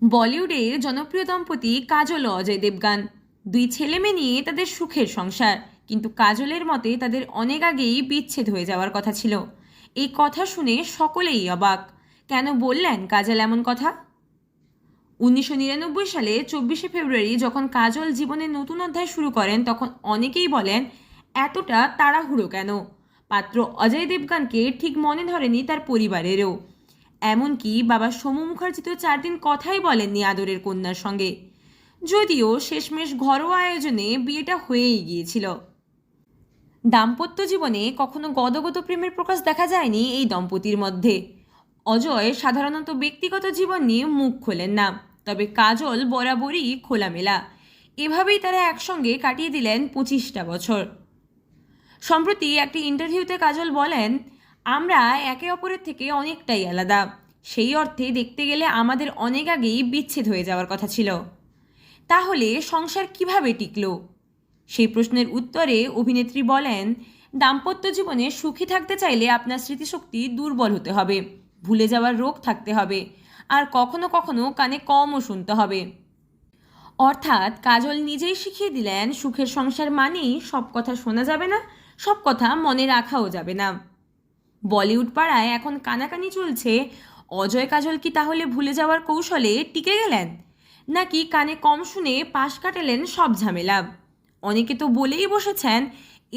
বলিউডের জনপ্রিয় দম্পতি কাজল ও অজয় দেবগন। দুই ছেলে মেয়ে নিয়ে তাদের সুখের সংসার, কিন্তু কাজলের মতে তাদের অনেক আগেই বিচ্ছেদ হয়ে যাওয়ার কথা ছিল। এই কথা শুনে সকলেই অবাক। কেন বললেন কাজল এমন কথা? 1999 সালে 24শে ফেব্রুয়ারি যখন কাজল জীবনের নতুন অধ্যায় শুরু করেন, তখন অনেকেই বলেন এতটা তাড়াহুড়ো কেন। পাত্র অজয় দেবগনকে ঠিক মনে ধরেনি তার পরিবারেরও। এমনকি বাবা সোমু মুখার্জি তো 4 দিন কথাই বলেননি আদরের কন্যার সঙ্গে। যদিও শেষমেশ ঘরোয়া আয়োজনে বিয়েটা হয়েই গিয়েছিল। দাম্পত্য জীবনে কখনো গদগদ প্রেমের প্রকাশ দেখা যায়নি এই দম্পতির মধ্যে। অজয় সাধারণত ব্যক্তিগত জীবন নিয়ে মুখ খোলেন না, তবে কাজল বরাবরই খোলামেলা। এভাবেই তারা একসঙ্গে কাটিয়ে দিলেন 25টা বছর। সম্প্রতি একটি ইন্টারভিউতে কাজল বলেন, আমরা একে অপরের থেকে অনেকটাই আলাদা। সেই অর্থে দেখতে গেলে আমাদের অনেক আগেই বিচ্ছেদ হয়ে যাওয়ার কথা ছিল। তাহলে সংসার কিভাবে টিকলো? সেই প্রশ্নের উত্তরে অভিনেত্রী বলেন, দাম্পত্য জীবনে সুখী থাকতে চাইলে আপনার স্মৃতিশক্তি দুর্বল হতে হবে, ভুলে যাওয়ার রোগ থাকতে হবে, আর কখনো কখনো কানে কমও শুনতে হবে। অর্থাৎ কাজল নিজেই শিখিয়ে দিলেন সুখের সংসার মানেই সব কথা শোনা যাবে না, সব কথা মনে রাখাও যাবে না। বলিউড পাড়ায় এখন কানাকানি চলছে, অজয় কাজল কি তাহলে ভুলে যাওয়ার কৌশলে টিকে গেলেন, নাকি কানে কম শুনে পাশ কাটালেন সব ঝামেলা? অনেকে তো বলেই বসেছেন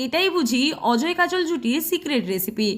এটাই বুঝি অজয় কাজল জুটির সিক্রেট রেসিপি।